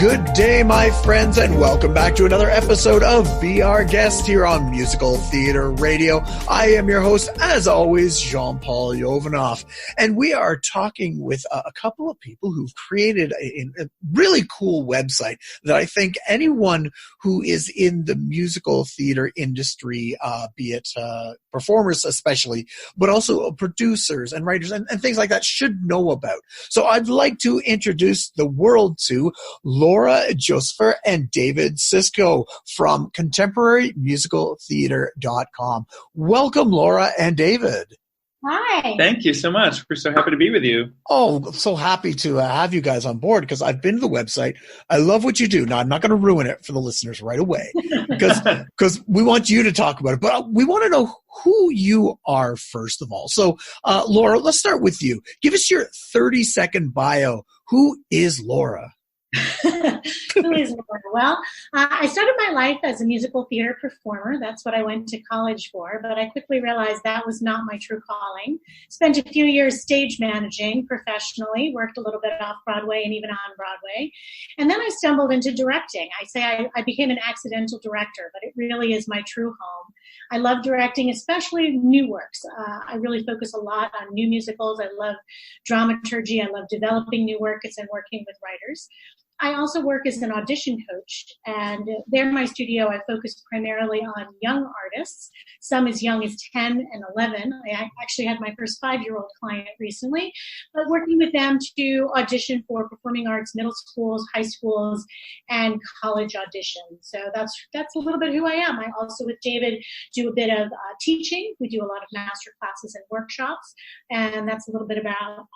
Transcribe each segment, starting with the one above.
Good day, my friends, and welcome back to another episode of Be Our Guest here on Musical Theater Radio. I am your host, as always, Jean-Paul Yovanov, and we are talking with a couple of people who've created a really cool website that I think anyone who is in the musical theater industry, be it performers especially, but also producers and writers and things like that should know about. So I'd like to introduce the world to Laura Josepher and David Sisco from contemporarymusicaltheater.com. Welcome, Laura and David. Hi. Thank you so much. We're so happy to be with you. Oh, I'm so happy to have you guys on board because I've been to the website. I love what you do. Now, I'm not going to ruin it for the listeners right away because we want you to talk about it. But we want to know who you are, first of all. So, Laura, let's start with you. Give us your 30-second bio. Who is Laura? Who is Laura? Well, I started my life as a musical theater performer. That's what I went to college for, but I quickly realized that was not my true calling. Spent a few years stage managing professionally, worked a little bit off Broadway and even on Broadway. And then I stumbled into directing. I became an accidental director, but it really is my true home. I love directing, especially new works. I really focus a lot on new musicals. I love dramaturgy. I love developing new works and working with writers. I also work as an audition coach, and there in my studio, I focus primarily on young artists, some as young as 10 and 11. I actually had my first 5-year-old client recently, but working with them to audition for performing arts, middle schools, high schools, and college auditions. So that's a little bit who I am. I also, with David, do a bit of teaching. We do a lot of master classes and workshops, and that's a little bit about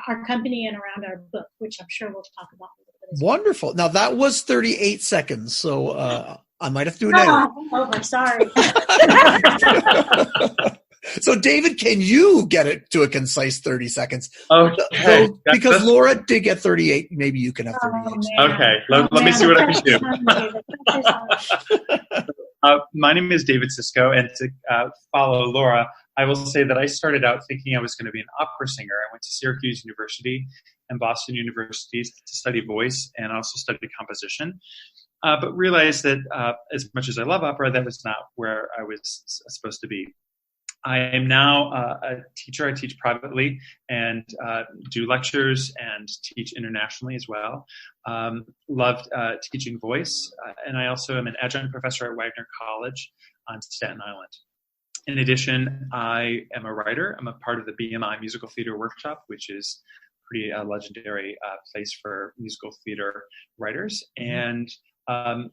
our company and around our book, which I'm sure we'll talk about a little bit. Wonderful. Now, that was 38 seconds, so I might have to do it now. Oh, I'm sorry. So, David, can you get it to a concise 30 seconds? Okay. Because Laura did get 38, maybe you can have 38. Okay, let me see what I can do. My name is David Sisco, and to follow Laura, I will say that I started out thinking I was going to be an opera singer. I went to Syracuse University and Boston University to study voice and also study composition, but realized that as much as I love opera, that was not where I was supposed to be. I am now a teacher. I teach privately and do lectures and teach internationally as well. Loved teaching voice, and I also am an adjunct professor at Wagner College on Staten Island. In addition, I am a writer. I'm a part of the BMI Musical Theater Workshop, which is pretty legendary place for musical theater writers, and found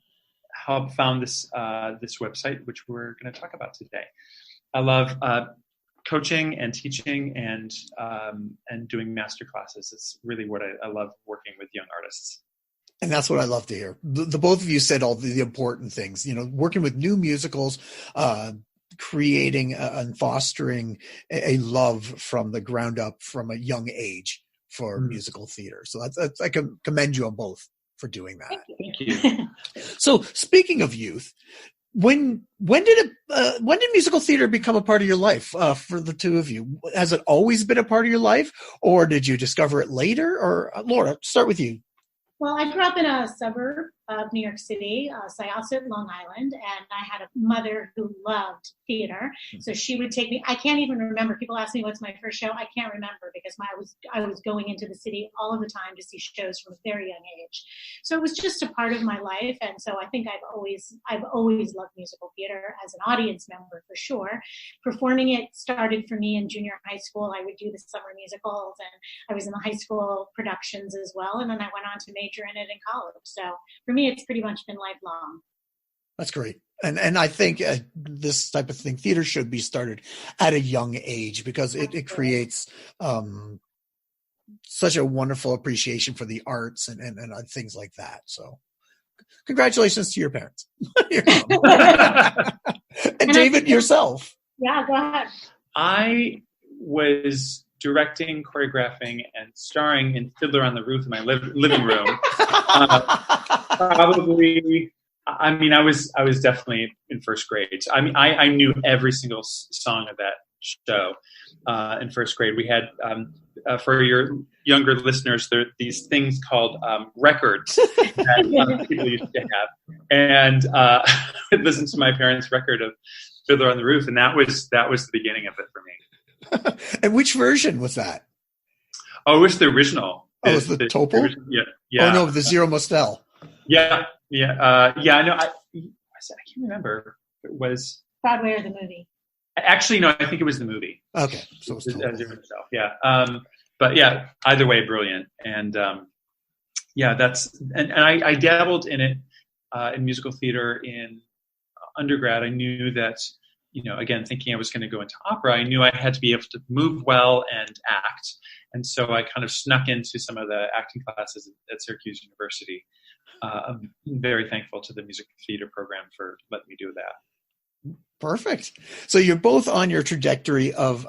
this website, which we're going to talk about today. I love coaching and teaching and doing master classes. It's really what I love, working with young artists. And that's what I love to hear. The both of you said all the important things. You know, working with new musicals, creating and fostering a love from the ground up from a young age for musical theater. So that's I can commend you on both for doing that. Thank you. So speaking of youth, when did musical theater become a part of your life for the two of you? Has it always been a part of your life, or did you discover it later? Or Laura, start with you. Well, I grew up in a suburb of New York City, Syosset, Long Island, and I had a mother who loved theater. So she would take me. I can't even remember. People ask me what's my first show. I can't remember because I was going into the city all of the time to see shows from a very young age. So it was just a part of my life, and so I think I've always loved musical theater as an audience member for sure. Performing it started for me in junior high school. I would do the summer musicals, and I was in the high school productions as well, and then I went on to major in it in college. So for me, it's pretty much been lifelong. That's great. And I think this type of thing, theater should be started at a young age because it creates such a wonderful appreciation for the arts and things like that. So congratulations to your parents. And David, yourself. Yeah, go ahead. I was directing, choreographing, and starring in Fiddler on the Roof in my living room. Probably, I was definitely in first grade. I mean, I knew every single song of that show in first grade. We had, for your younger listeners, there are these things called records that people used to have. And I listened to my parents' record of Fiddler on the Roof, and that was the beginning of it for me. And which version was that? Oh, it was the original. Oh, was the Topol? Yeah. Oh no, the Zero Mostel. Yeah. No, I can't remember. It was Broadway or the movie. Actually, no, I think it was the movie. Okay, so it's itself. Yeah. But yeah, either way, brilliant. And I dabbled in it in musical theater in undergrad. I knew that, again, thinking I was going to go into opera, I knew I had to be able to move well and act. And so I kind of snuck into some of the acting classes at Syracuse University. I'm very thankful to the music theater program for letting me do that. Perfect. So you're both on your trajectory of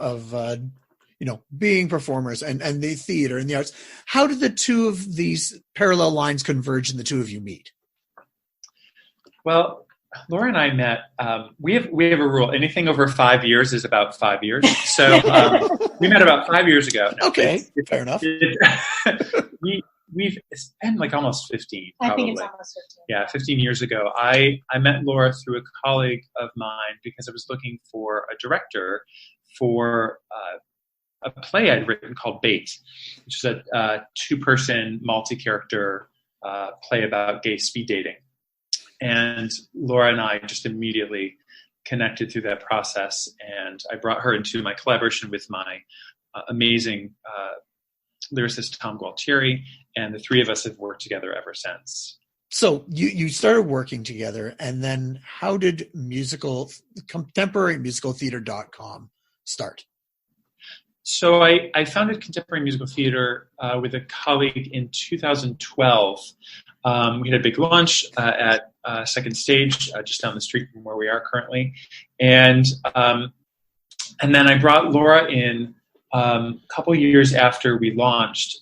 being performers and the theater and the arts. How did the two of these parallel lines converge and the two of you meet? Well, Laura and I met. We have a rule. Anything over 5 years is about 5 years. So we met about 5 years ago. No, okay, fair enough. It's been like almost 15. Probably. I think it's almost 15. Yeah, 15 years ago. I met Laura through a colleague of mine because I was looking for a director for a play I'd written called Bait, which is a two-person multi-character play about gay speed dating. And Laura and I just immediately connected through that process, and I brought her into my collaboration with my amazing lyricist Tom Gualtieri, and the three of us have worked together ever since. So you started working together, and then how did contemporarymusicaltheater.com start? So I founded Contemporary Musical Theater with a colleague in 2012. We had a big launch at Second Stage just down the street from where we are currently. And then I brought Laura in a couple years after we launched,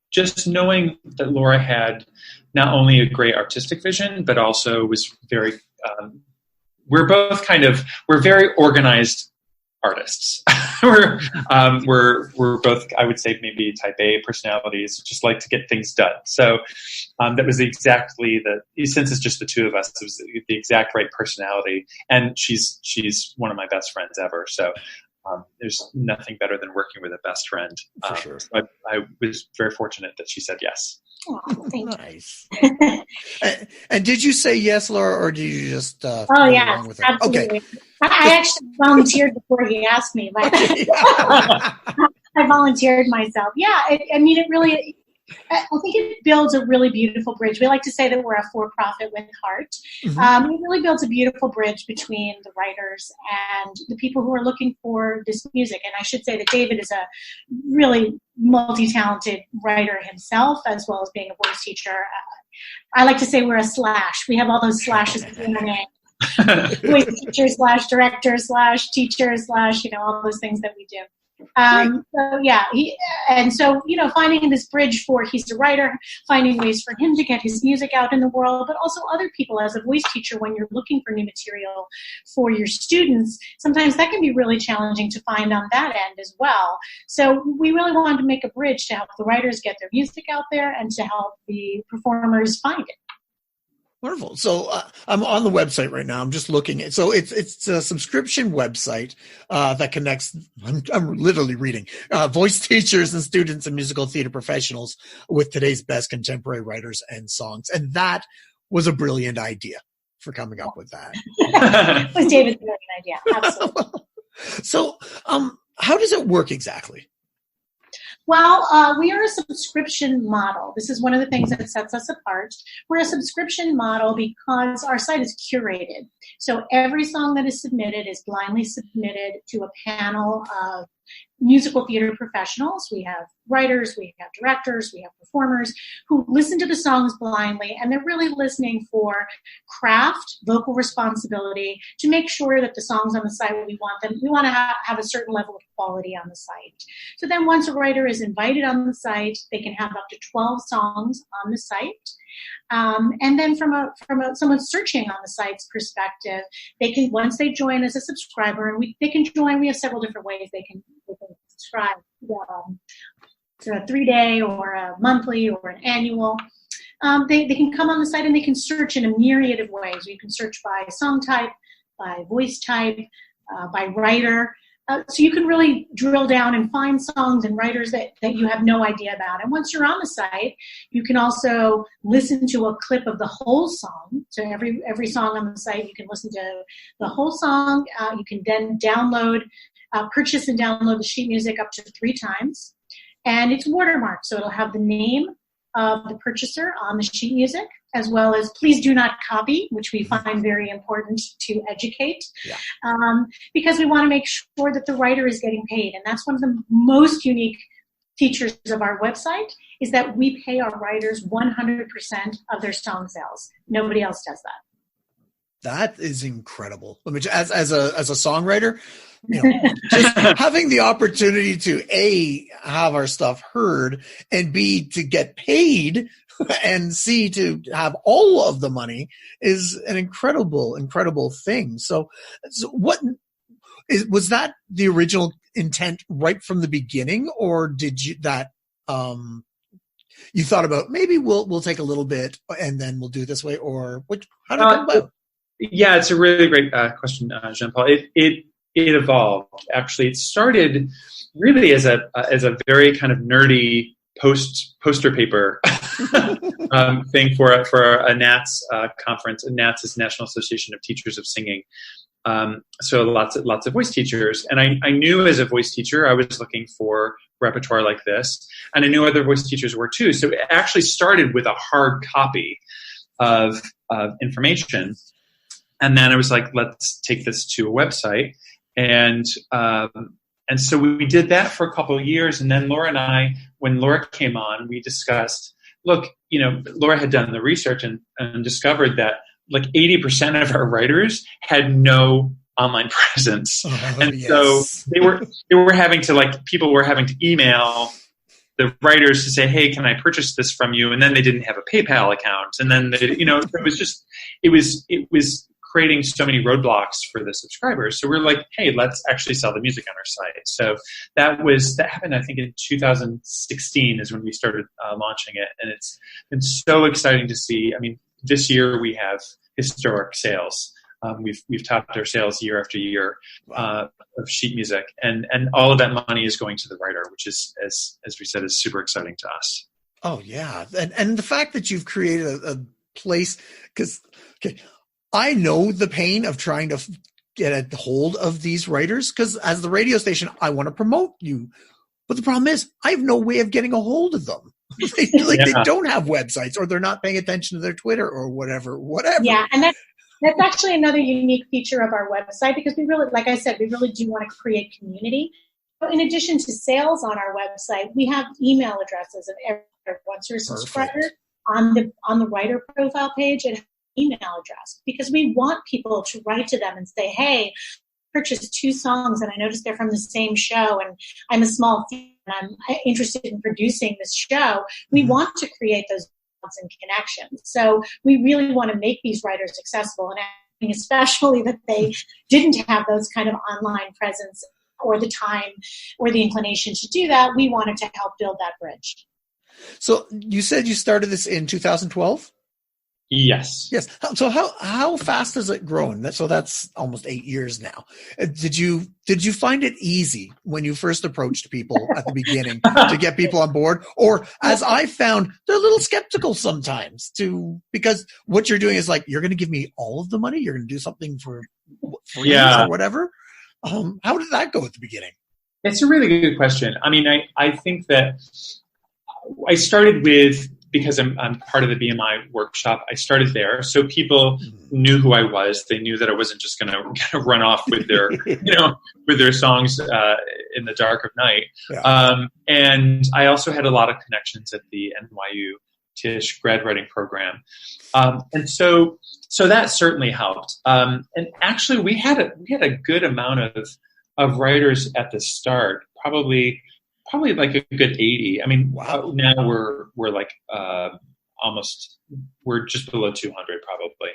just knowing that Laura had not only a great artistic vision, but also was very, we're very organized artists. we're both, I would say, maybe type A personalities, just like to get things done. So that was exactly since it's just the two of us, it was the exact right personality. And she's one of my best friends ever. So there's nothing better than working with a best friend. For sure. So I was very fortunate that she said yes. Oh, thank nice. And did you say yes, Laura, or did you just oh yeah, absolutely. Okay. I actually volunteered before he asked me. I volunteered myself. Yeah, it really. I think it builds a really beautiful bridge. We like to say that we're a for-profit with heart. Mm-hmm. It really builds a beautiful bridge between the writers and the people who are looking for this music. And I should say that David is a really multi-talented writer himself, as well as being a voice teacher. I like to say we're a slash. We have all those slashes in the name. Voice teacher / director / teacher / all those things that we do. So yeah, finding this bridge for he's a writer, finding ways for him to get his music out in the world, but also other people as a voice teacher when you're looking for new material for your students, sometimes that can be really challenging to find on that end as well. So we really wanted to make a bridge to help the writers get their music out there and to help the performers find it. Wonderful. So I'm on the website right now. I'm just looking at. So it's a subscription website that connects. I'm literally reading voice teachers and students and musical theater professionals with today's best contemporary writers and songs. And that was a brilliant idea for coming up with that. It was David's brilliant idea. Absolutely. So how does it work exactly? Well, we are a subscription model. This is one of the things that sets us apart. We're a subscription model because our site is curated. So every song that is submitted is blindly submitted to a panel of musical theater professionals. We have writers, we have directors, we have performers who listen to the songs blindly, and they're really listening for craft, vocal responsibility to make sure that the songs on the site, we want to have a certain level of quality on the site. So then once a writer is invited on the site, they can have up to 12 songs on the site. And then from someone searching on the site's perspective, they can, once they join as a subscriber, and they can join. We have several different ways they can subscribe. To a 3-day or a monthly or an annual. They can come on the site and they can search in a myriad of ways. You can search by song type, by voice type, by writer. So you can really drill down and find songs and writers that you have no idea about. And once you're on the site, you can also listen to a clip of the whole song. So every song on the site, you can listen to the whole song. You can then purchase and download the sheet music up to 3 times. And it's watermarked, so it'll have the name of the purchaser on the sheet music, as well as please do not copy, which we find very important to educate, because we want to make sure that the writer is getting paid. And that's one of the most unique features of our website, is that we pay our writers 100% of their song sales. Nobody else does that. That is incredible. As a songwriter, just having the opportunity to A, have our stuff heard, and B, to get paid, and C, to have all of the money is an incredible thing. So what was that the original intent right from the beginning, or did you you thought about maybe we'll take a little bit and then we'll do it this way, or how did it come about? Yeah, it's a really great question, Jean-Paul. It evolved. Actually, it started really as a very kind of nerdy poster paper thing for a NATS conference. And NATS is National Association of Teachers of Singing. So lots of voice teachers, and I knew as a voice teacher I was looking for repertoire like this, and I knew other voice teachers were too. So it actually started with a hard copy of information. And then I was like, let's take this to a website. And so we did that for a couple of years. And then Laura and I, when Laura came on, we discussed, look, Laura had done the research and discovered that like 80% of our writers had no online presence. So they were having to, people were having to email the writers to say, hey, can I purchase this from you? And then they didn't have a PayPal account. And then it was creating so many roadblocks for the subscribers. So we're like, hey, let's actually sell the music on our site. So that happened, I think, in 2016 is when we started launching it. And it's been so exciting to see. I mean, this year we have historic sales. We've topped our sales year after year of sheet music. And all of that money is going to the writer, which is, as we said, is super exciting to us. Oh, yeah. And the fact that you've created a place, because, I know the pain of trying to get a hold of these writers, because as the radio station, I want to promote you. But the problem is I have no way of getting a hold of them. They don't have websites, or they're not paying attention to their Twitter or whatever. Yeah, and that's actually another unique feature of our website, because we really, like I said, we really do want to create community. But in addition to sales on our website, we have email addresses of everyone. Once you're a subscriber, on the writer profile page, it email address, because we want people to write to them and say, hey, I purchased 2 songs and I noticed they're from the same show, and I'm a small team and I'm interested in producing this show. We want to create those bonds and connections. So we really want to make these writers accessible, and especially that they didn't have those kind of online presence or the time or the inclination to do that. We wanted to help build that bridge. So you said you started this in 2012? Yes. So how fast has it grown? So that's almost 8 years now. Did you find it easy when you first approached people at the beginning to get people on board? Or, as I found, they're a little skeptical sometimes because what you're doing is like, you're going to give me all of the money? You're going to do something for free or whatever? How did that go at the beginning? It's a really good question. I mean, I think that I started with, because I'm part of the BMI workshop, I started there. So people knew who I was. They knew that I wasn't just going to run off with their, with their songs in the dark of night. Yeah. And I also had a lot of connections at the NYU Tisch grad writing program. And so that certainly helped. And actually we had a good amount of writers at the start, probably like a good 80. I mean, wow. Now we're like we're just below 200 probably,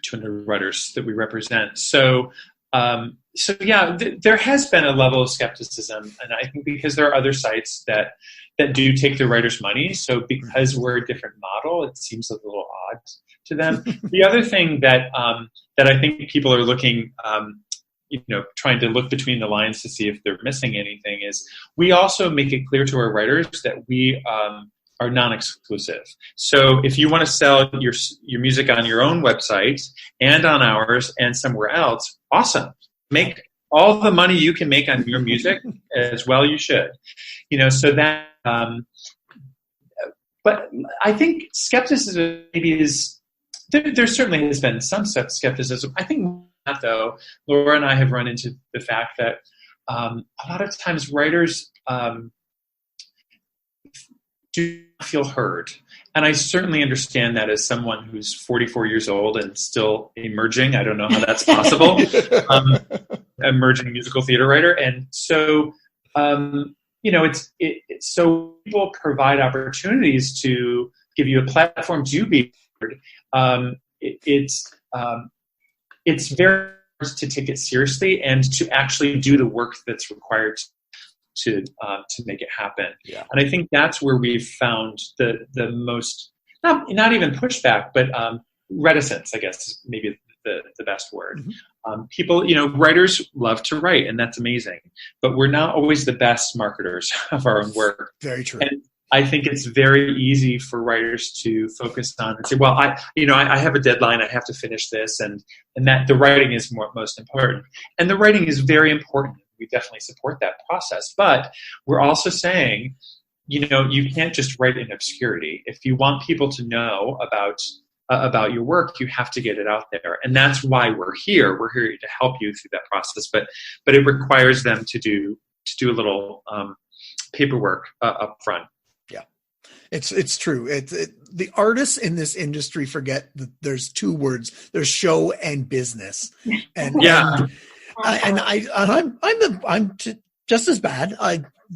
200 writers that we represent. So yeah, there has been a level of skepticism, and I think because there are other sites that do take their writers' money. So because we're a different model, it seems a little odd to them. The other thing that I think people are looking, trying to look between the lines to see if they're missing anything is we also make it clear to our writers that we are non-exclusive. So if you want to sell your music on your own website and on ours and somewhere else, awesome. Make all the money you can make on your music as well you should. So that but I think skepticism maybe is there certainly has been some skepticism. I think that though, Laura and I have run into the fact that a lot of times writers do feel heard. And I certainly understand that as someone who's 44 years old and still emerging. I don't know how that's possible. Emerging musical theater writer. And so, it's so people provide opportunities to give you a platform to be heard. It's very hard to take it seriously and to actually do the work that's required to make it happen. Yeah. And I think that's where we've found the most, not even pushback, but reticence, I guess is maybe the best word. Mm-hmm. People, writers love to write, and that's amazing, but we're not always the best marketers of our own work. Very true. And I think it's very easy for writers to focus on and say, well, I have a deadline, I have to finish this, and that the writing is most important. And the writing is very important. We definitely support that process. But we're also saying, you can't just write in obscurity. If you want people to know about your work, you have to get it out there. And that's why we're here. We're here to help you through that process. But it requires them to do a little paperwork up front. Yeah, it's true. The artists in this industry forget that there's two words. There's show and business. And yeah. I'm just as bad.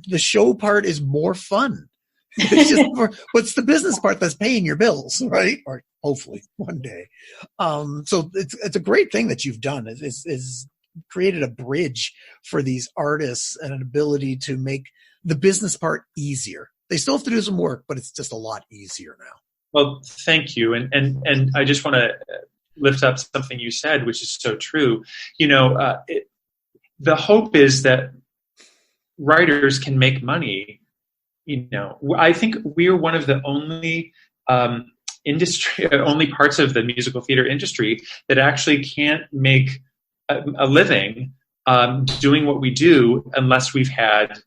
The show part is more fun. It's just what's the business part that's paying your bills, right? Or hopefully one day. So it's a great thing that you've done. Is created a bridge for these artists and an ability to make the business part easier. They still have to do some work, but it's just a lot easier now. Well, thank you, and I just want to lift up something you said, which is so true. The hope is that writers can make money. I think we're one of the only only parts of the musical theater industry that actually can't make a living doing what we do unless we've had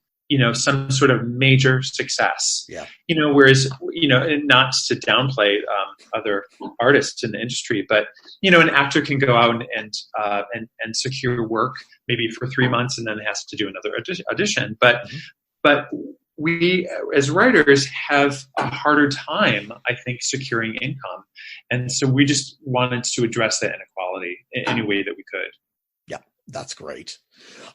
some sort of major success. Yeah. Whereas, not to downplay other artists in the industry, but, an actor can go out and secure work maybe for 3 months and then has to do another audition. But we, as writers, have a harder time, I think, securing income. And so we just wanted to address that inequality in any way that we could. That's great.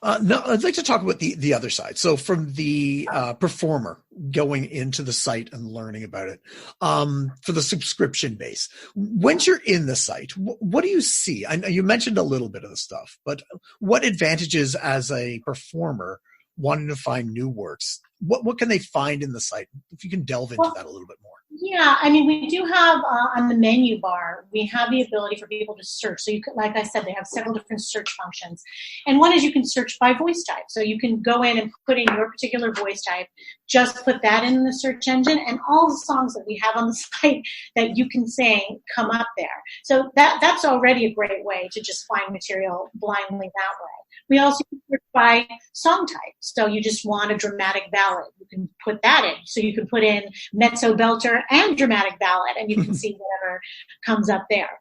Now, I'd like to talk about the other side. So from the performer going into the site and learning about it, for the subscription base, once you're in the site, what do you see? I know you mentioned a little bit of the stuff, but what advantages as a performer wanting to find new works? What can they find in the site? If you can delve into that a little bit more. Yeah, we do have on the menu bar, we have the ability for people to search. So you could, like I said, they have several different search functions. And one is you can search by voice type. So you can go in and put in your particular voice type, just put that in the search engine, and all the songs that we have on the site that you can sing come up there. So that's already a great way to just find material blindly that way. We also search by song type. So you just want a dramatic ballad. You can put that in. So you can put in mezzo belter and dramatic ballad, and you can see whatever comes up there.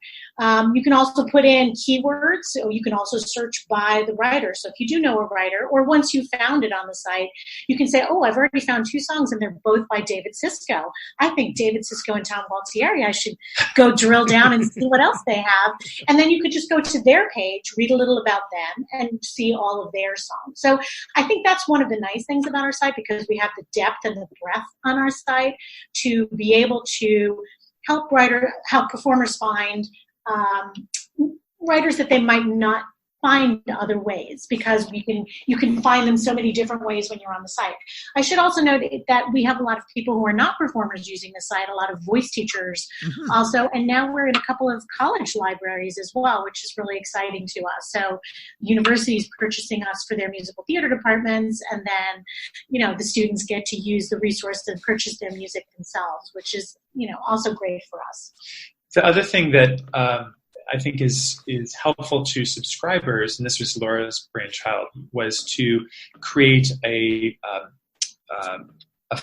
You can also put in keywords, or you can also search by the writer. So if you do know a writer, or once you found it on the site, you can say, oh, I've already found 2 songs, and they're both by David Sisco. I think David Sisco and Tom Gualtieri, I should go drill down and see what else they have. And then you could just go to their page, read a little about them, and see all of their songs. So I think that's one of the nice things about our site, because we have the depth and the breadth on our site to be able to help performers find writers that they might not find other ways, because you can find them so many different ways when you're on the site. I should also note that we have a lot of people who are not performers using the site, a lot of voice teachers also, and now we're in a couple of college libraries as well, which is really exciting to us. So universities purchasing us for their musical theater departments, and then, the students get to use the resource to purchase their music themselves, which is, also great for us. The other thing that I think is helpful to subscribers, and this was Laura's brainchild, was to create a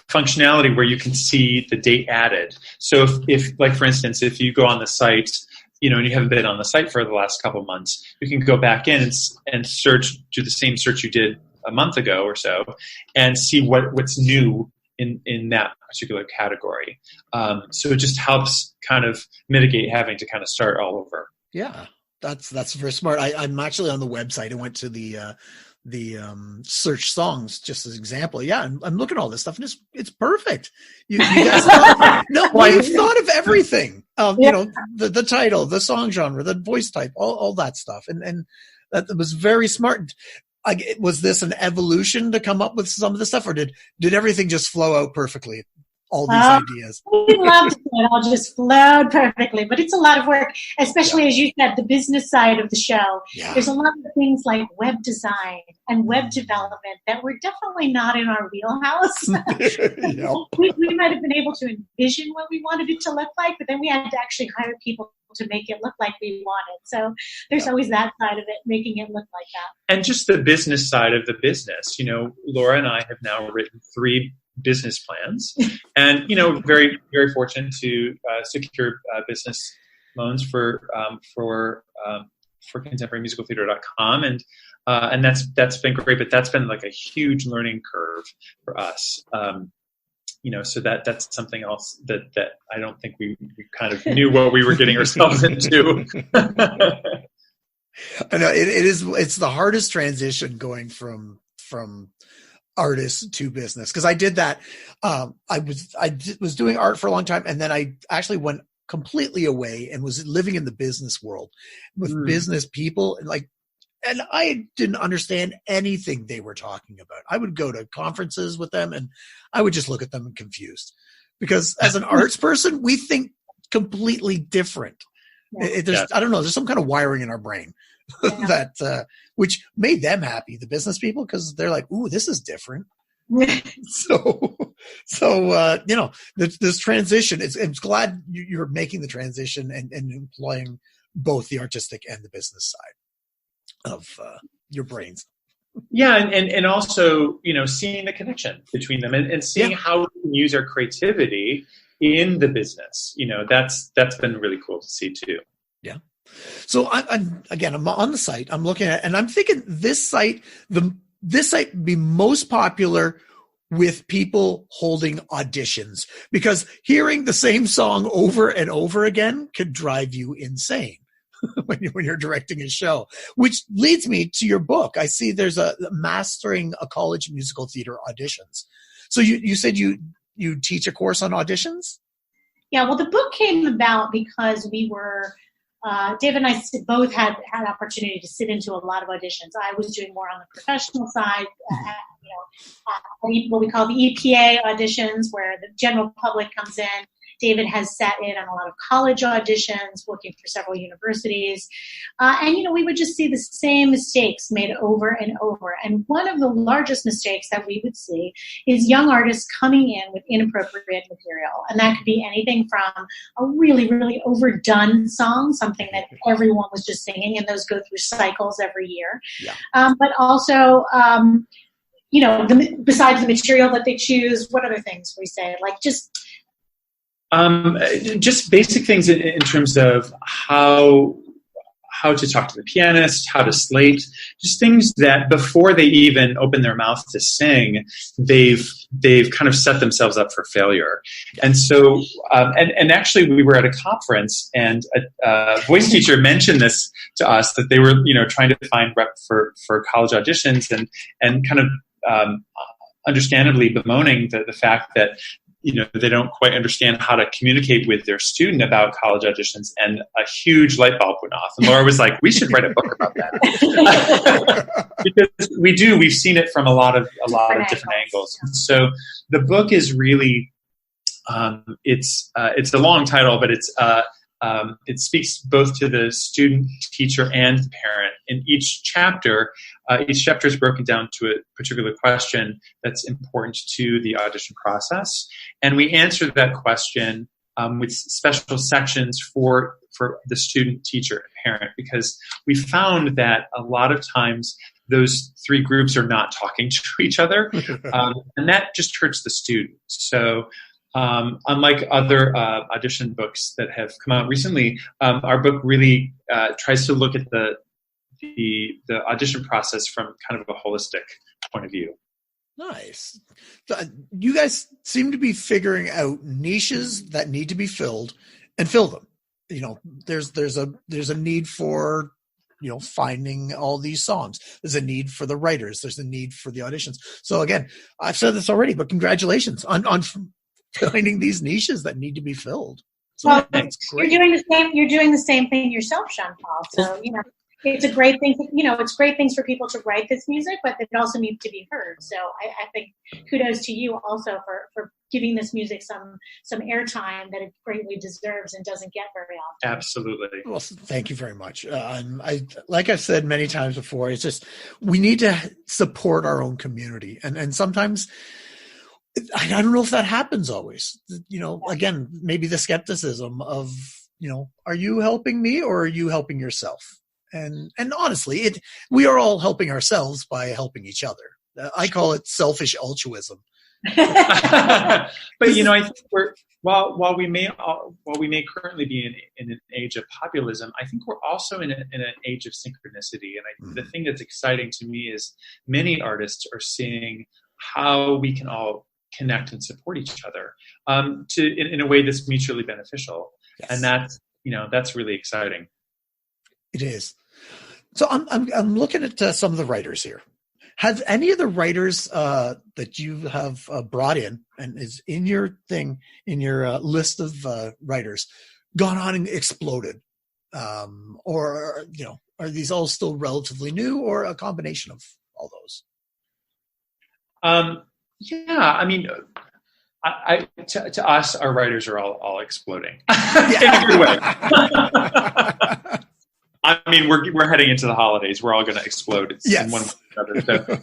functionality where you can see the date added. So if like for instance, if you go on the site, and you haven't been on the site for the last couple of months, you can go back in and search, do the same search you did a month ago or so, and see what's new in that particular category. So it just helps kind of mitigate having to kind of start all over. Yeah, that's very smart. I'm actually on the website. I went to the search songs just as an example. Yeah, I'm looking at all this stuff, and it's perfect. You guys you've thought of everything. The title, the song genre, the voice type, all that stuff, and that was very smart. Was this an evolution to come up with some of this stuff, or did everything just flow out perfectly? All these ideas. We'd love to see it all just flowed perfectly, but it's a lot of work, especially as you said, the business side of the show. Yeah. There's a lot of things like web design and web development that were definitely not in our wheelhouse. We might have been able to envision what we wanted it to look like, but then we had to actually hire people to make it look like we wanted. So there's always that side of it, making it look like that. And just the business side of the business. Laura and I have now written 3 business plans, and very, very fortunate to secure business loans for contemporarymusicaltheater.com, and that's been great, but that's been like a huge learning curve for us. So that's something else that I don't think we kind of knew what we were getting ourselves into. I know it's the hardest transition going from artist to business, because I did that. I was doing art for a long time, and then I actually went completely away and was living in the business world with business people, and I didn't understand anything they were talking about. I would go to conferences with them, and I would just look at them and confused, because as an arts person, we think completely different. Yeah. I don't know. There's some kind of wiring in our brain that which made them happy, the business people, because they're like, "Ooh, this is different." so this transition. I'm glad you're making the transition and employing both the artistic and the business side of your brains. Yeah, and also seeing the connection between them and seeing how we can use our creativity in the business. That's been really cool to see too. Yeah. So I'm on the site. I'm looking at it, and I'm thinking this site would be most popular with people holding auditions, because hearing the same song over and over again could drive you insane when you're directing a show. Which leads me to your book. I see there's a Mastering a College Musical Theater Auditions. So you said you teach a course on auditions? Yeah. Well, the book came about because we were. Dave and I both had opportunity to sit into a lot of auditions. I was doing more on the professional side, what we call the EPA auditions, where the general public comes in. David has sat in on a lot of college auditions, working for several universities. And we would just see the same mistakes made over and over. And one of the largest mistakes that we would see is young artists coming in with inappropriate material. And that could be anything from a really, really overdone song, something that everyone was just singing, and those go through cycles every year. Yeah. But also, besides the material that they choose, what other things we say? Just basic things in terms of how to talk to the pianist, how to slate, just things that before they even open their mouth to sing, they've kind of set themselves up for failure. And so, and actually we were at a conference, and a voice teacher mentioned this to us, that they were, trying to find rep for college auditions, and kind of understandably bemoaning the fact that they don't quite understand how to communicate with their student about college auditions, and a huge light bulb went off. And Laura was like, we should write a book about that. Because we've seen it from a lot of different angles. So the book is really, it's a long title, but it speaks both to the student, teacher, and the parent. In each chapter is broken down to a particular question that's important to the audition process. And we answer that question with special sections for the student, teacher, and parent, because we found that a lot of times those three groups are not talking to each other, and that just hurts the student. So unlike other audition books that have come out recently, our book really tries to look at the audition process from kind of a holistic point of view. Nice. You guys seem to be figuring out niches that need to be filled and fill them. There's a need for finding all these songs. There's a need for the writers. There's a need for the auditions. So again, I've said this already, but congratulations on finding these niches that need to be filled. So well, that's great. You're doing the same thing yourself, Jean Paul. So it's a great thing. It's great things for people to write this music, but it also needs to be heard. So I think kudos to you also for giving this music some airtime that it greatly deserves and doesn't get very often. Absolutely. Well, thank you very much. Like I've said many times before, it's just we need to support our own community, and sometimes. I don't know if that happens always. Again, maybe the skepticism of, are you helping me or are you helping yourself? And honestly, we are all helping ourselves by helping each other. I call it selfish altruism. But I think while we may currently be in an age of populism, I think we're also in an age of synchronicity. And the thing that's exciting to me is many artists are seeing how we can all connect and support each other in a way that's mutually beneficial. Yes. And that's really exciting. It is. So I'm looking at some of the writers here. Have any of the writers that you have brought in and is in your list of writers gone on and exploded? Or are these all still relatively new, or a combination of all those? Yeah, I mean, to us, our writers are all exploding in a good way. I mean, we're heading into the holidays. We're all going to explode in one way or another.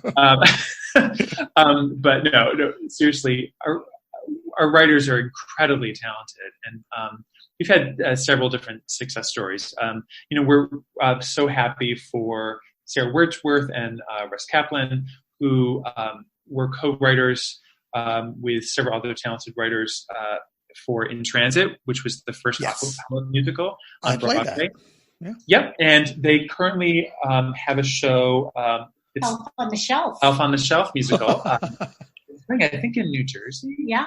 So, but no, seriously, our writers are incredibly talented, and we've had several different success stories. We're so happy for Sarah Wordsworth and Russ Kaplan, who were co-writers with several other talented writers for In Transit, which was the first musical on Broadway. Yeah. Yep, and they currently have a show. It's Elf on the Shelf. Elf on the Shelf musical. I think in New Jersey. Yeah.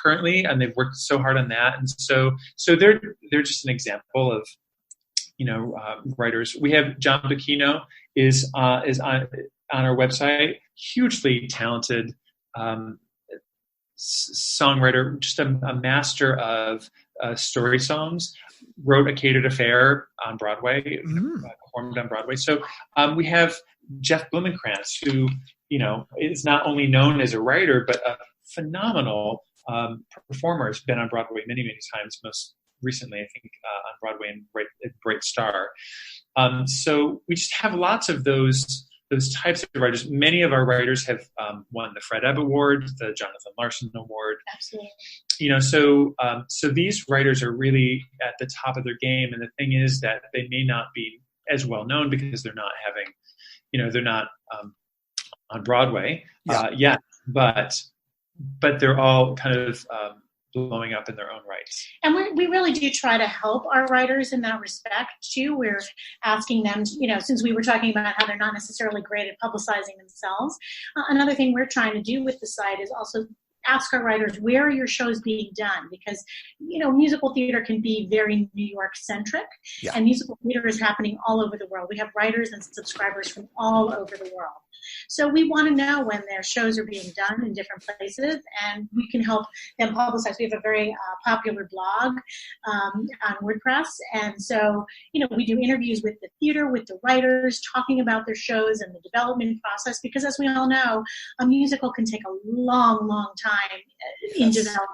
Currently, and they've worked so hard on that, and so they're just an example of writers. We have John Bacchino is on our website. Hugely talented songwriter, just a master of story songs. Wrote A Catered Affair on Broadway, performed on Broadway. So we have Jeff Blumenkrantz, who is not only known as a writer, but a phenomenal performer. Has been on Broadway many, many times. Most recently, I think, on Broadway in Bright Star. So we just have lots of those types of writers. Many of our writers have won the Fred Ebb Award, the Jonathan Larson Award. Absolutely. So these writers are really at the top of their game. And the thing is that they may not be as well known because they're not they're not on Broadway yet, but they're all kind of blowing up in their own rights. And we really do try to help our writers in that respect too. We're asking them, since we were talking about how they're not necessarily great at publicizing themselves, another thing we're trying to do with the site is also ask our writers, where are your shows being done? Because, musical theater can be very New York centric, and musical theater is happening all over the world. We have writers and subscribers from all over the world. So we want to know when their shows are being done in different places, and we can help them publicize. We have a very popular blog on WordPress, and so we do interviews with the theater, with the writers, talking about their shows and the development process, because as we all know, a musical can take a long, long time in development.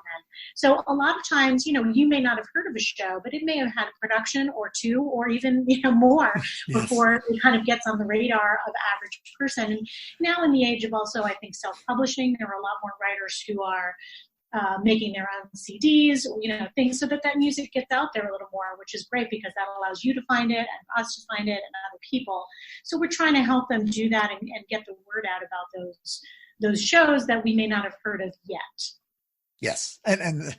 So a lot of times, you may not have heard of a show, but it may have had a production or two, or even more before it kind of gets on the radar of average person. And now in the age of also, I think, self-publishing, there are a lot more writers who are making their own CDs, things, so that music gets out there a little more, which is great because that allows you to find it and us to find it and other people. So we're trying to help them do that and get the word out about those shows that we may not have heard of yet. Yes, and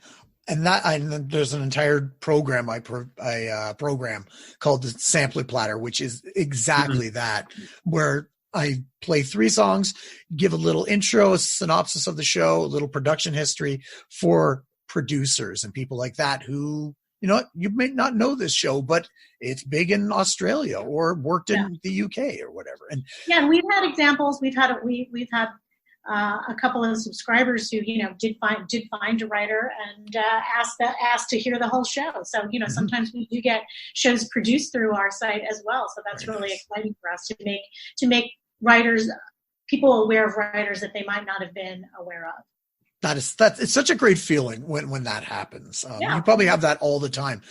there's an entire program I program called the Sampler Platter, which is exactly that, where I play 3 songs, give a little intro, a synopsis of the show, a little production history for producers and people like that who, you may not know this show, but it's big in Australia or worked in the UK or whatever. And we've had examples. We've had a couple of subscribers who did find a writer and asked to hear the whole show. So sometimes we do get shows produced through our site as well. So that's really exciting for us to make writers, people aware of writers that they might not have been aware of. It's such a great feeling when that happens. You probably have that all the time.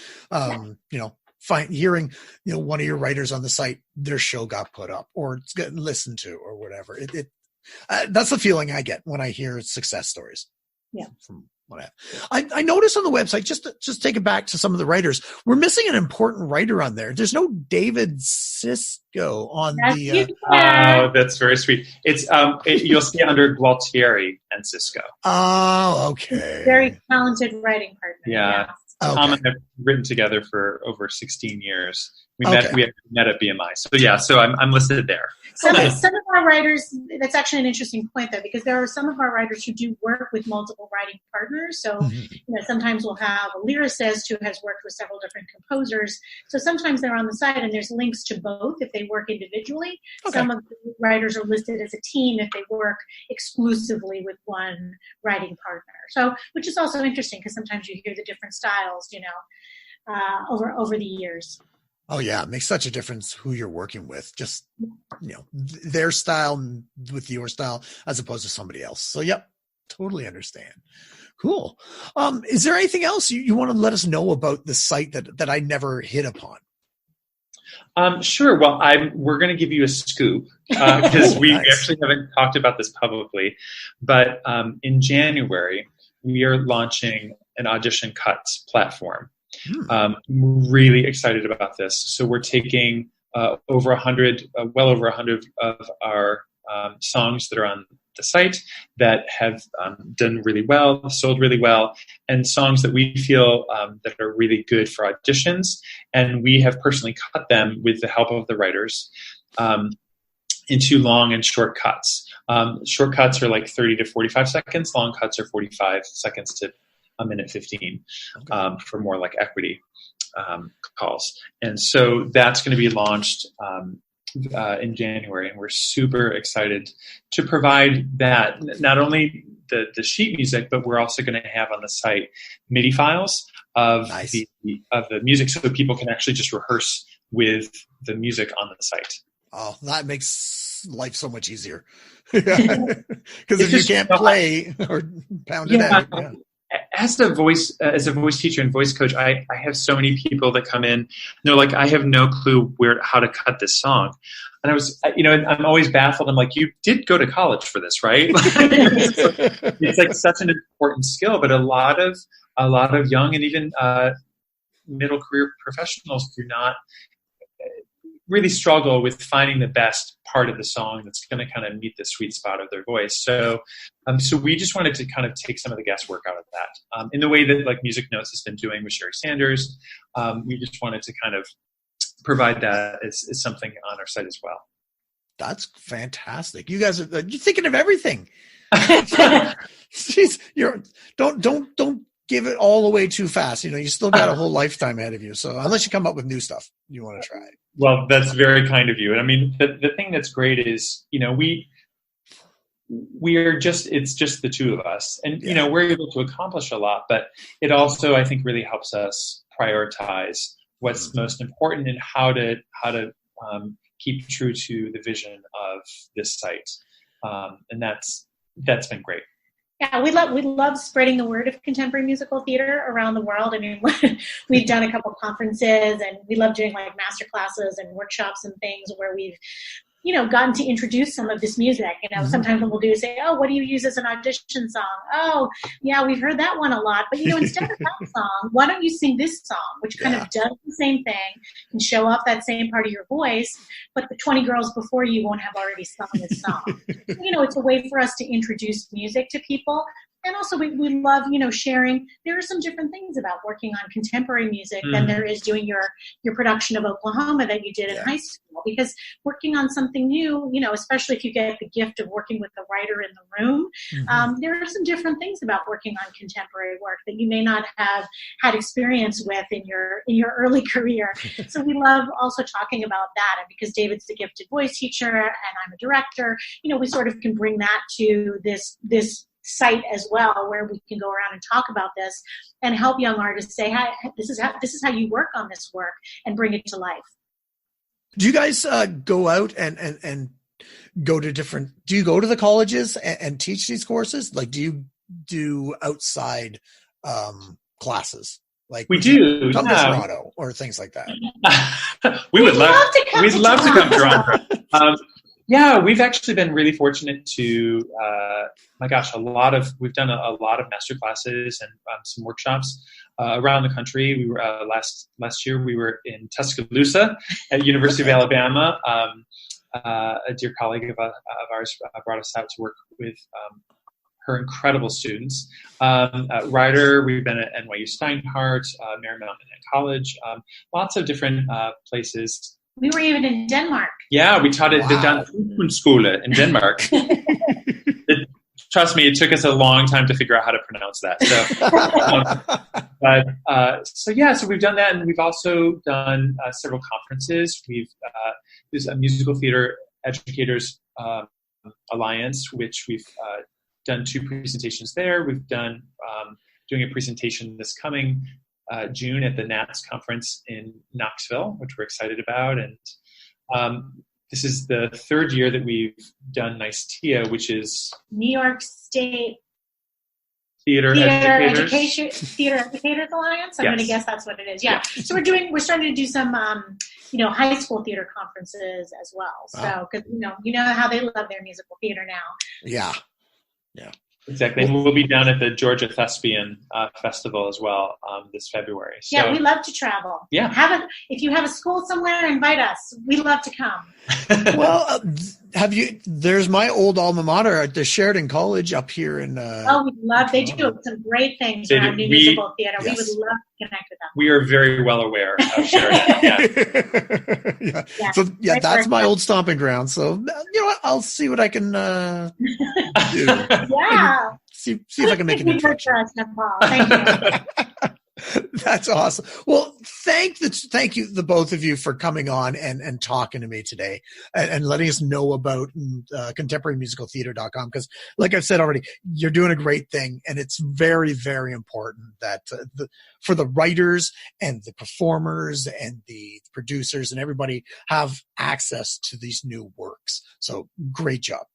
Hearing one of your writers on the site, their show got put up or it's getting listened to or whatever. That's the feeling I get when I hear success stories. Yeah. From what I noticed on the website, just take it back to some of the writers, we're missing an important writer on there. There's no David Sisco on Oh, that's very sweet. It's you'll see it under Gualtieri and Sisco. Oh, okay. Very talented writing partner. Yeah. Okay. Tom and I have written together for over 16 years. We met at BMI. So I'm listed there. Some of our writers, that's actually an interesting point though, because there are some of our writers who do work with multiple writing partners. So sometimes we'll have a lyricist who has worked with several different composers. So sometimes they're on the site and there's links to both if they work individually. Okay. Some of the writers are listed as a team if they work exclusively with one writing partner. So, which is also interesting because sometimes you hear the different styles, over the years. Oh yeah, it makes such a difference who you're working with. Just their style with your style as opposed to somebody else. So yep, totally understand. Cool. Is there anything else you want to let us know about the site that I never hit upon? Sure. Well, we're going to give you a scoop because we actually haven't talked about this publicly. But in January, we are launching an audition cuts platform. I'm really excited about this. So we're taking well over 100 of our songs that are on the site that have done really well, sold really well, and songs that we feel that are really good for auditions. And we have personally cut them with the help of the writers into long and short cuts. Short cuts are like 30 to 45 seconds. Long cuts are 45 seconds to a minute 15 for more like equity calls. And so that's going to be launched in January, and we're super excited to provide that, not only the sheet music, but we're also going to have on the site MIDI files of the music so that people can actually just rehearse with the music on the site. Oh, that makes life so much easier. Because if you can't play or pound it out. Yeah. As a voice teacher and voice coach, I have so many people that come in and they're like, I have no clue how to cut this song. And I'm always baffled. I'm like, you did go to college for this, right? It's like such an important skill, but a lot of young and even middle career professionals do not really struggle with finding the best part of the song that's going to kind of meet the sweet spot of their voice. So we just wanted to kind of take some of the guesswork out of that. In the way that like Music Notes has been doing with Sherry Sanders, we just wanted to kind of provide that as something on our site as well. That's fantastic. You guys you're thinking of everything. Jeez, don't give it all away too fast. You still got a whole lifetime ahead of you. So unless you come up with new stuff you want to try. Well, that's very kind of you. And I mean, the thing that's great is, it's just the two of us, and we're able to accomplish a lot, but it also, I think, really helps us prioritize what's most important and how to keep true to the vision of this site, and that's been great. Yeah, we love spreading the word of contemporary musical theater around the world. I mean, we've done a couple conferences, and we love doing like master classes and workshops and things where we've gotten to introduce some of this music. Sometimes what we'll do is say, oh, what do you use as an audition song? Oh, yeah, we've heard that one a lot. But, instead of that song, why don't you sing this song, which kind of does the same thing and show off that same part of your voice, but the 20 girls before you won't have already sung this song. It's a way for us to introduce music to people. And also we love, sharing. There are some different things about working on contemporary music than there is doing your production of Oklahoma that you did in high school. Because working on something new, especially if you get the gift of working with the writer in the room, there are some different things about working on contemporary work that you may not have had experience with in your early career. So we love also talking about that. And because David's the gifted voice teacher and I'm a director, we sort of can bring that to this site as well, where we can go around and talk about this and help young artists say, hey, this is how you work on this work and bring it to life. Do you guys go out and go to do you go to the colleges and teach these courses? Like, do you do outside classes? Like we do come to Toronto or things like that. We'd love to come to Toronto. Yeah, we've actually been really fortunate to, we've done a lot of master classes and some workshops around the country. We were last year we were in Tuscaloosa at University of Alabama. A dear colleague of ours brought us out to work with her incredible students. Ryder, we've been at NYU Steinhardt, Marymount College, lots of different places. We were even in Denmark. Yeah, we taught at the Danskole in Denmark. Trust me, it took us a long time to figure out how to pronounce that. So we've done that, and we've also done several conferences. There's a Musical Theater Educators Alliance, which we've done 2 presentations there. We've done doing a presentation this coming June at the NATS conference in Knoxville, which we're excited about. And this is the 3rd year that we've done NYSTEA, which is New York State Theater Educators Alliance. I'm going to guess that's what it is. Yeah. So we're starting to do some, high school theater conferences as well. So, because you know how they love their musical theater now. Yeah. Exactly. And we'll be down at the Georgia Thespian Festival as well this February. So, yeah, we love to travel. Yeah. If you have a school somewhere, invite us. We'd love to come. Well, there's my old alma mater at the Sheridan College up here in they do some great things around new musical theater. Yes. We would love to connect with them. We are very well aware of Sheridan. Yeah. So that's my old stomping ground. So I'll see what I can do. Yeah. See if I can make an introduction. Thank you. That's awesome. Well, thank you, the both of you, for coming on and talking to me today and letting us know about contemporarymusicaltheater.com. Because like I've said already, you're doing a great thing, and it's very, very important that for the writers and the performers and the producers and everybody have access to these new works. So great job.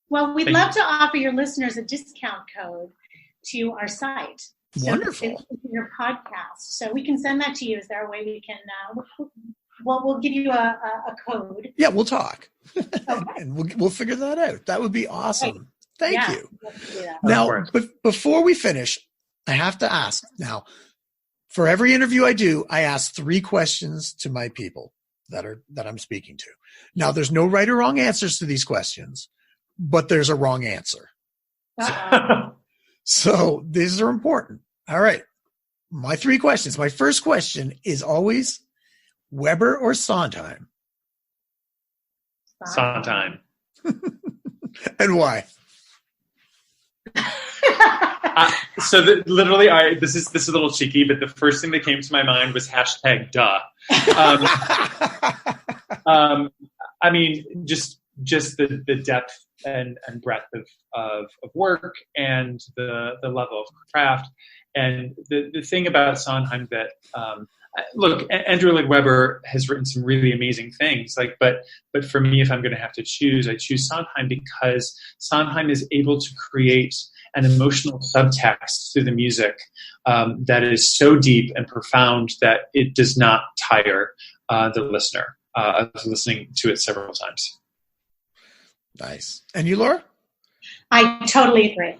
Well, we'd love to offer your listeners a discount code to our site. Wonderful. So your podcast. So we can send that to you. Is there a way we can, we'll give you a code. Yeah, we'll talk. Okay. And we'll figure that out. That would be awesome. Right. Thank you. Now, before we finish, I have to ask now, for every interview I do, I ask 3 questions to my people that I'm speaking to. Now, there's no right or wrong answers to these questions, but there's a wrong answer. So these are important. All right. My 3 questions. My first question is always Weber or Sondheim? Sondheim. And why? This is a little cheeky, but the first thing that came to my mind was #duh. I mean, just the depth and breadth of work and the level of craft. And the thing about Sondheim that look, Andrew Lloyd Webber has written some really amazing things. But for me, if I'm going to have to choose, I choose Sondheim because Sondheim is able to create an emotional subtext through the music that is so deep and profound that it does not tire the listener of listening to it several times. Nice. And you, Laura? I totally agree.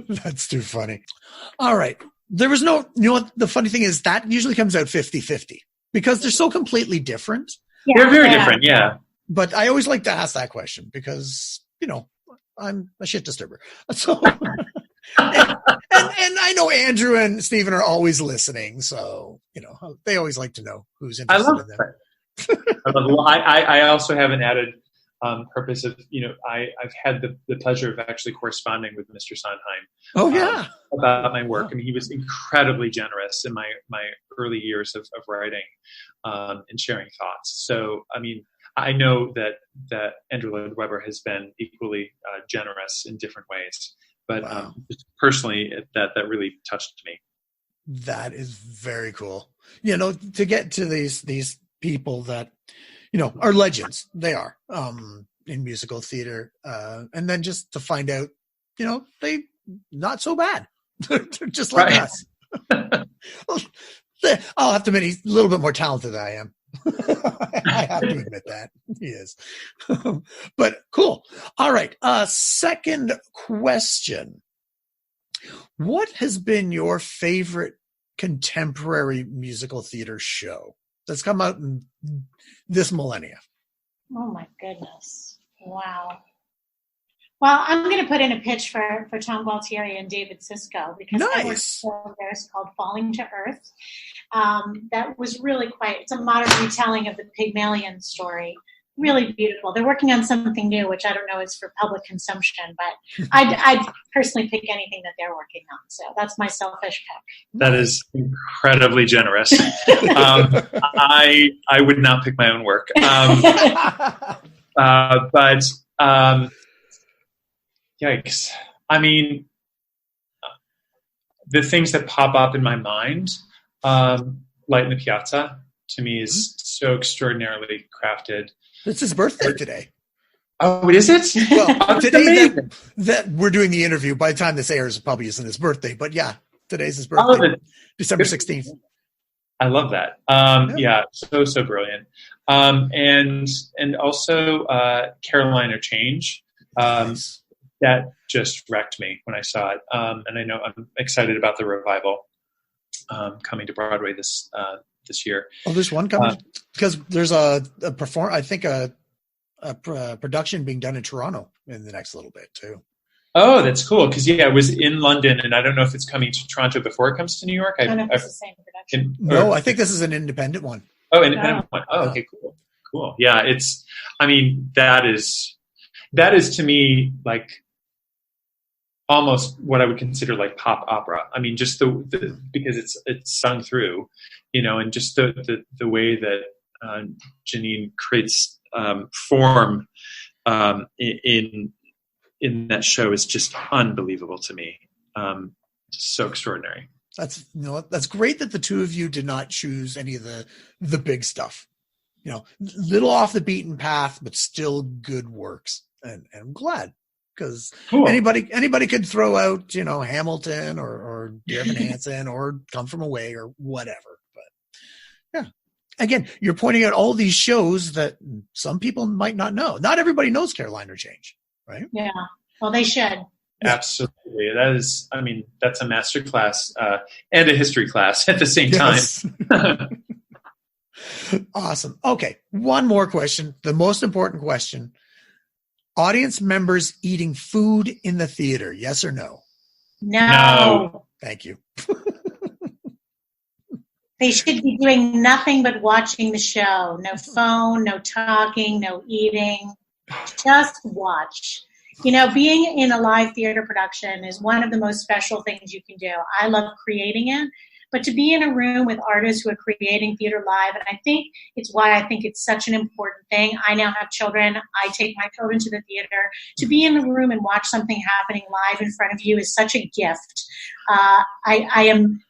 That's too funny. All right. There was no, you know what? The funny thing is that usually comes out 50-50 because they're so completely different. Yeah, they're very different, yeah. But I always like to ask that question because, I'm a shit disturber. So, and I know Andrew and Stephen are always listening. So, they always like to know who's interested in them. I also have an added purpose of, I've had the pleasure of actually corresponding with Mr. Sondheim. Oh, yeah. About my work. I mean, he was incredibly generous in my early years of writing and sharing thoughts. So, I mean, I know that Andrew Lloyd Webber has been equally generous in different ways. But wow. Personally, that really touched me. That is very cool. To get to these people that, are legends. They are in musical theater. And then just to find out, they not so bad. They're just like us. I'll have to admit he's a little bit more talented than I am. I have to admit that. He is. But cool. All right. Second question. What has been your favorite contemporary musical theater show that's come out in this millennia? Oh my goodness. Wow. Well, I'm going to put in a pitch for Tom Gualtieri and David Sisco because I worked for theirs called Falling to Earth. That was really it's a modern retelling of the Pygmalion story. Really beautiful. They're working on something new, which I don't know is for public consumption, but I'd personally pick anything that they're working on. So that's my selfish pick. That is incredibly generous. I would not pick my own work. But yikes. I mean, the things that pop up in my mind, Light in the Piazza, to me is so extraordinarily crafted. It's his birthday today. Oh, is it? Well, today that we're doing the interview, by the time this airs, it probably isn't his birthday. But yeah, today's his birthday, December 16th. I love that. Yeah, so brilliant. And also Carolina Change. Nice. That just wrecked me when I saw it. And I know I'm excited about the revival coming to Broadway this year. Oh, there's one coming because there's a production being done in Toronto in the next little bit too. Oh, that's cool. Because it was in London, and I don't know if it's coming to Toronto before it comes to New York. I don't know if it's the same production. No, I think this is an independent one. Oh, independent one. Oh, okay, cool. Yeah, that is to me like almost what I would consider like pop opera. I mean, just the because it's sung through, and just the way that Janine creates form in that show is just unbelievable to me. So extraordinary. That's great that the two of you did not choose any of the big stuff. Little off the beaten path, but still good works, and I'm glad. Because cool. anybody could throw out, Hamilton or Dear Evan Hansen or Come From Away or whatever. But yeah, again, you're pointing out all these shows that some people might not know. Not everybody knows Carolina Change, right? Yeah. Well, they should. Absolutely. That's a master class and a history class at the same time. Awesome. Okay. One more question. The most important question. Audience members eating food in the theater, yes or no? No. Thank you. They should be doing nothing but watching the show. No phone, no talking, no eating. Just watch. Being in a live theater production is one of the most special things you can do. I love creating it. but to be in a room with artists who are creating theater live. And I think it's why I think it's such an important thing. I now have children. I take my children to the theater. To be in the room and watch something happening live in front of you is such a gift. I am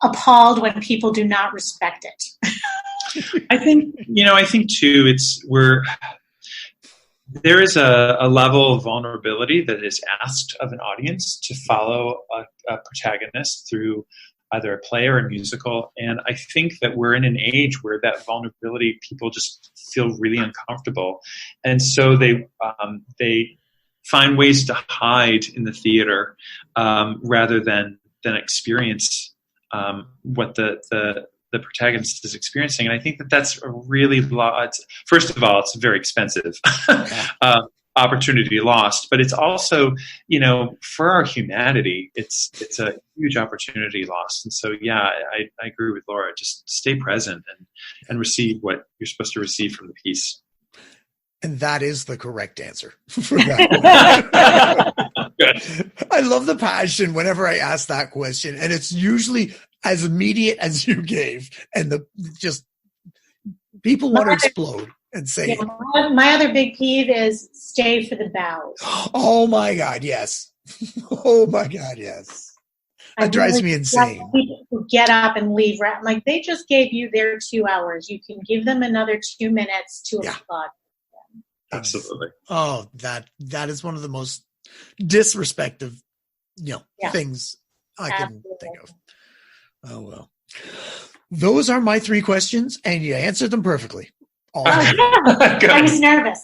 appalled when people do not respect it. I think too, there is a level of vulnerability that is asked of an audience to follow a protagonist through either a play or a musical. And I think that we're in an age where that vulnerability, people just feel really uncomfortable. And so they find ways to hide in the theater rather than experience what the protagonist is experiencing. And I think that that's a really first of all, it's a very expensive opportunity lost, but it's also, for our humanity, it's a huge opportunity lost. And so, yeah, I agree with Laura. Just stay present and receive what you're supposed to receive from the piece. And that is the correct answer for that. Good. I love the passion whenever I ask that question, and it's usually as immediate as you gave, and people want to explode and say. Yeah, my other big peeve is stay for the bows. Oh my God, yes. Oh my God, yes. That drives me insane. People who get up and leave, like they just gave you their 2 hours. You can give them another 2 minutes to applaud. Absolutely. Oh, that is one of the most disrespectful, things I can think of. Oh, well. Those are my 3 questions, and you answered them perfectly. I was nervous.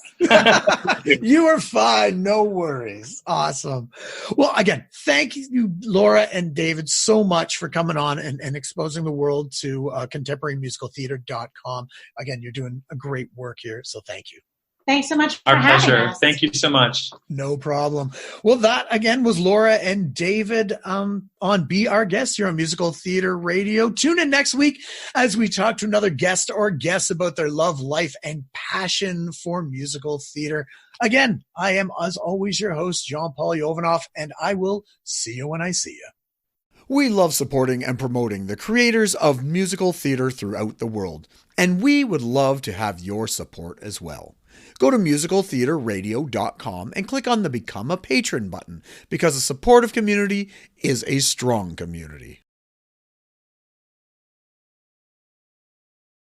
You are fine. No worries. Awesome. Well, again, thank you, Laura and David, so much for coming on and exposing the world to contemporarymusicaltheater.com. Again, you're doing a great work here, so thank you. Thanks so much for Our having pleasure. us. Thank you so much. No problem. Well, that again was Laura and David on Be Our Guest here on Musical Theater Radio. Tune in next week as we talk to another guest or guests about their love, life, and passion for musical theater. Again, I am, as always, your host, Jean-Paul Jovanoff, and I will see you when I see you. We love supporting and promoting the creators of musical theater throughout the world, and we would love to have your support as well. Go to musicaltheaterradio.com and click on the Become a Patron button, because a supportive community is a strong community.